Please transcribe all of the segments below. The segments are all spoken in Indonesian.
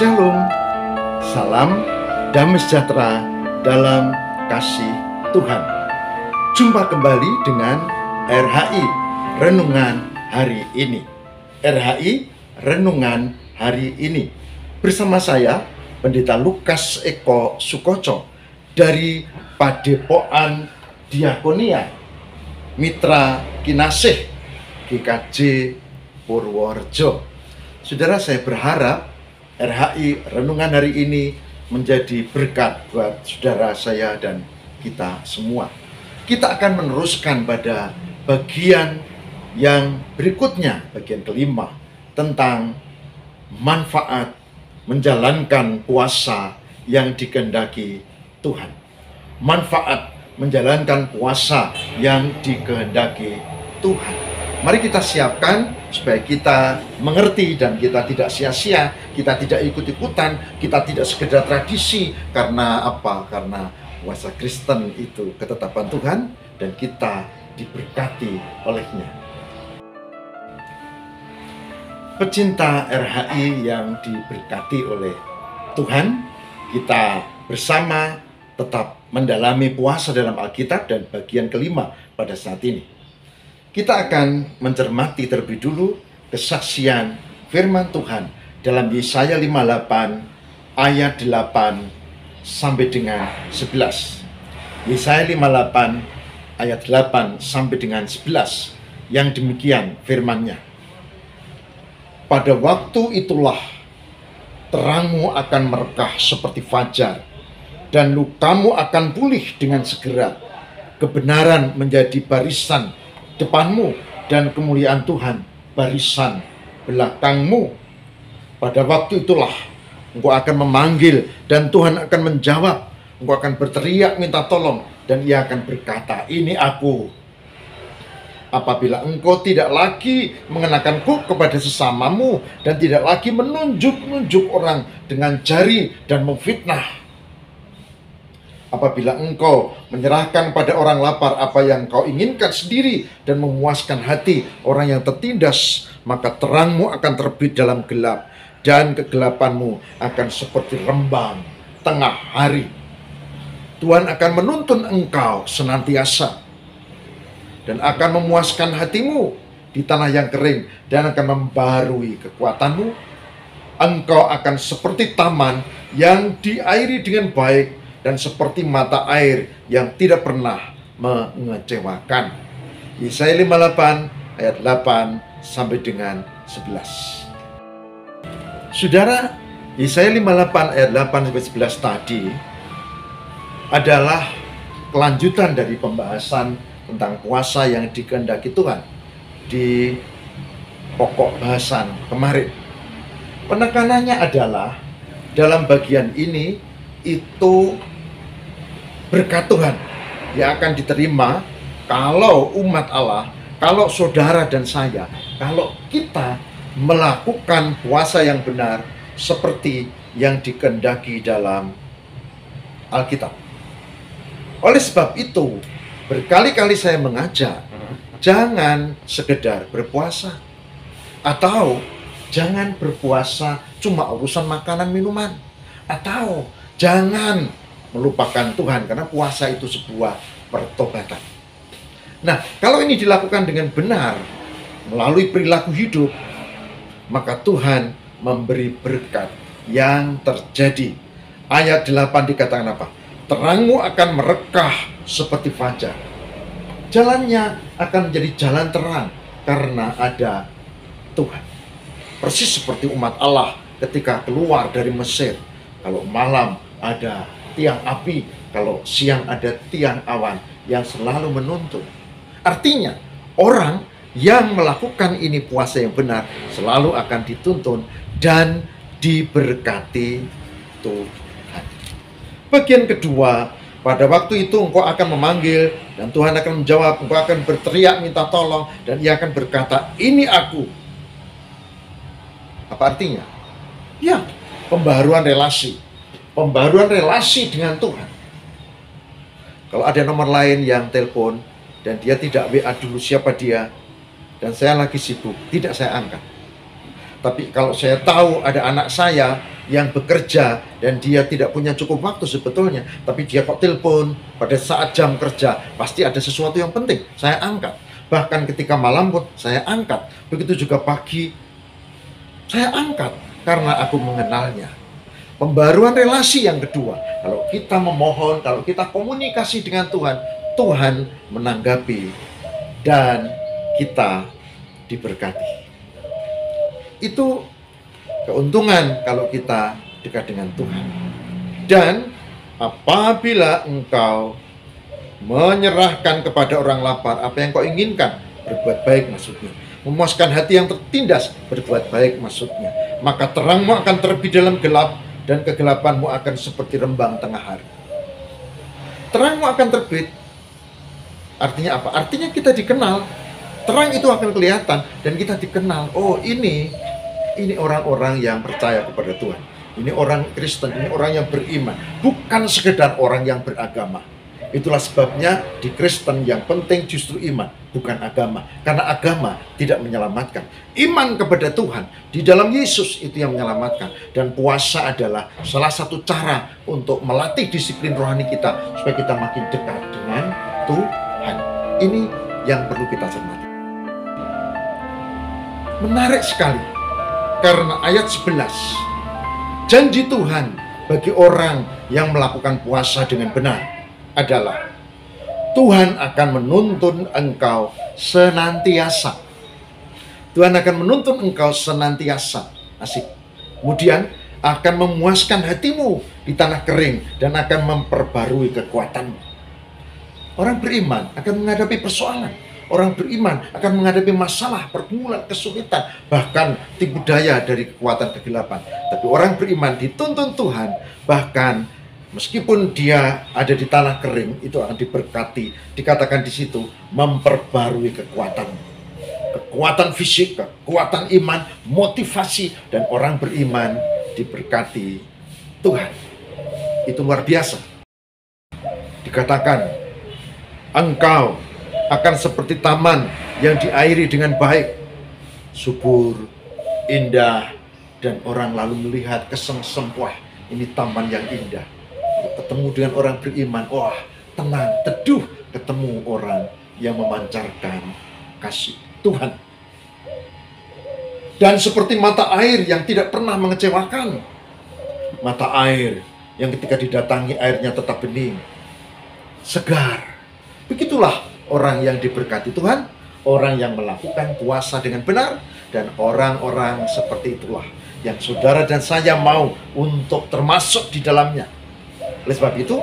Shalom, salam damai sejahtera dalam kasih Tuhan. Jumpa kembali dengan RHI Renungan Hari Ini. RHI Renungan Hari Ini bersama saya, Pendeta Lukas Eko Sukoco dari Padepokan Diakonia Mitra Kinasih GKJ Purworejo. Saudara, saya berharap RHI Renungan Hari Ini menjadi berkat buat saudara saya dan kita semua. Kita akan meneruskan pada bagian yang berikutnya, bagian kelima, tentang manfaat menjalankan puasa yang dikehendaki Tuhan. Manfaat menjalankan puasa yang dikehendaki Tuhan. Mari kita siapkan supaya kita mengerti dan kita tidak sia-sia, kita tidak ikut-ikutan, kita tidak sekedar tradisi. Karena apa? Karena puasa Kristen itu ketetapan Tuhan dan kita diberkati olehnya. Pecinta RHI yang diberkati oleh Tuhan, kita bersama tetap mendalami puasa dalam Alkitab dan bagian kelima pada saat ini. Kita akan mencermati terlebih dulu kesaksian firman Tuhan dalam Yesaya 58 ayat 8 sampai dengan 11. Yesaya 58 ayat 8 sampai dengan 11 yang demikian firman-Nya. Pada waktu itulah terangmu akan merekah seperti fajar dan lukamu akan pulih dengan segera. Kebenaran menjadi barisan depanmu dan kemuliaan Tuhan barisan belakangmu. Pada waktu itulah engkau akan memanggil dan Tuhan akan menjawab. Engkau akan berteriak minta tolong dan Ia akan berkata, "Ini aku." Apabila engkau tidak lagi mengenakan kuk kepada sesamamu dan tidak lagi menunjuk-nunjuk orang dengan jari dan memfitnah. Apabila engkau menyerahkan pada orang lapar apa yang kau inginkan sendiri dan memuaskan hati orang yang tertindas, maka terangmu akan terbit dalam gelap dan kegelapanmu akan seperti rembang tengah hari. Tuhan akan menuntun engkau senantiasa dan akan memuaskan hatimu di tanah yang kering dan akan membarui kekuatanmu. Engkau akan seperti taman yang diairi dengan baik dan seperti mata air yang tidak pernah mengecewakan. Yesaya 58 ayat 8 sampai dengan 11. Saudara, Yesaya 58 ayat 8 sampai 11 tadi adalah kelanjutan dari pembahasan tentang puasa yang dikehendaki Tuhan di pokok bahasan kemarin. Penekanannya adalah dalam bagian ini itu berkat Tuhan yang akan diterima kalau umat Allah, kalau saudara dan saya, kalau kita melakukan puasa yang benar seperti yang dikehendaki dalam Alkitab. Oleh sebab itu, berkali-kali saya mengajak, jangan sekedar berpuasa atau jangan berpuasa cuma urusan makanan minuman, atau jangan melupakan Tuhan, karena puasa itu sebuah pertobatan. Nah, kalau ini dilakukan dengan benar melalui perilaku hidup, maka Tuhan memberi berkat yang terjadi. Ayat 8 dikatakan apa? Terangmu akan merekah seperti fajar. Jalannya akan menjadi jalan terang karena ada Tuhan. Persis seperti umat Allah ketika keluar dari Mesir. Kalau malam ada tiang api, kalau siang ada tiang awan yang selalu menuntun. Artinya, orang yang melakukan ini puasa yang benar selalu akan dituntun dan diberkati Tuhan. Bagian kedua, pada waktu itu engkau akan memanggil dan Tuhan akan menjawab, engkau akan berteriak minta tolong dan Ia akan berkata, "Ini aku." Apa artinya? Ya, pembaharuan relasi. Pembaharuan relasi dengan Tuhan. Kalau ada nomor lain yang telepon dan dia tidak WA dulu siapa dia, dan saya lagi sibuk, tidak saya angkat. Tapi kalau saya tahu ada anak saya yang bekerja dan dia tidak punya cukup waktu sebetulnya, tapi dia kok telepon pada saat jam kerja, pasti ada sesuatu yang penting, saya angkat. Bahkan ketika malam pun saya angkat. Begitu juga pagi, saya angkat karena aku mengenalnya. Pembaruan relasi yang kedua, kalau kita memohon, kalau kita komunikasi dengan Tuhan, Tuhan menanggapi dan kita diberkati. Itu keuntungan kalau kita dekat dengan Tuhan. Dan apabila engkau menyerahkan kepada orang lapar apa yang kau inginkan, berbuat baik maksudnya, memuaskan hati yang tertindas, berbuat baik maksudnya, maka terangmu akan terbit dalam gelap, dan kegelapanmu akan seperti rembang tengah hari. Terangmu akan terbit, artinya apa? Artinya kita dikenal. Terang itu akan kelihatan dan kita dikenal. Oh, ini orang-orang yang percaya kepada Tuhan. Ini orang Kristen, ini orang yang beriman, bukan sekedar orang yang beragama. Itulah sebabnya di Kristen yang penting justru iman, bukan agama. Karena agama tidak menyelamatkan. Iman kepada Tuhan di dalam Yesus itu yang menyelamatkan. Dan puasa adalah salah satu cara untuk melatih disiplin rohani kita supaya kita makin dekat dengan Tuhan. Ini yang perlu kita cermati. Menarik sekali. Karena ayat 11, janji Tuhan bagi orang yang melakukan puasa dengan benar adalah Tuhan akan menuntun engkau senantiasa. Tuhan akan menuntun engkau senantiasa. Asik. Kemudian akan memuaskan hatimu di tanah kering dan akan memperbarui kekuatanmu. Orang beriman akan menghadapi persoalan. Orang beriman akan menghadapi masalah, pergumulan, kesulitan, bahkan tipu daya dari kekuatan kegelapan. Tapi orang beriman dituntun Tuhan, bahkan meskipun dia ada di tanah kering, itu akan diberkati. Dikatakan di situ, memperbarui kekuatan. Kekuatan fisik, kekuatan iman, motivasi, dan orang beriman diberkati Tuhan. Itu luar biasa. Dikatakan, engkau akan seperti taman yang diairi dengan baik, subur, indah, dan orang lalu melihat kesengsem, wah ini taman yang indah. Ketemu dengan orang beriman, wah tenang, teduh, ketemu orang yang memancarkan kasih Tuhan. Dan seperti mata air yang tidak pernah mengecewakan, mata air yang ketika didatangi airnya tetap bening, segar. Begitulah orang yang diberkati Tuhan, orang yang melakukan puasa dengan benar, dan orang-orang seperti itulah yang saudara dan saya mau untuk termasuk di dalamnya. Oleh sebab itu,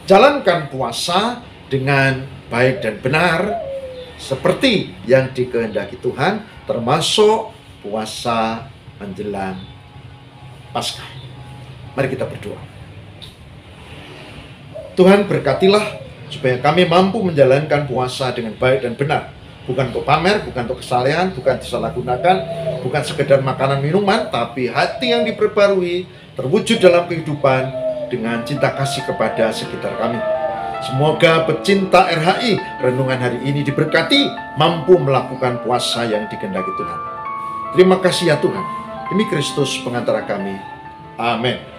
jalankan puasa dengan baik dan benar, seperti yang dikehendaki Tuhan, termasuk puasa menjelang Paskah. Mari kita berdoa. Tuhan, berkatilah supaya kami mampu menjalankan puasa dengan baik dan benar. Bukan untuk pamer, bukan untuk kesalehan, bukan disalahgunakan, bukan sekedar makanan minuman, tapi hati yang diperbarui, terwujud dalam kehidupan dengan cinta kasih kepada sekitar kami. Semoga pecinta RHI renungan hari ini diberkati, mampu melakukan puasa yang dikehendaki Tuhan. Terima kasih ya Tuhan. Demi Kristus pengantara kami. Amin.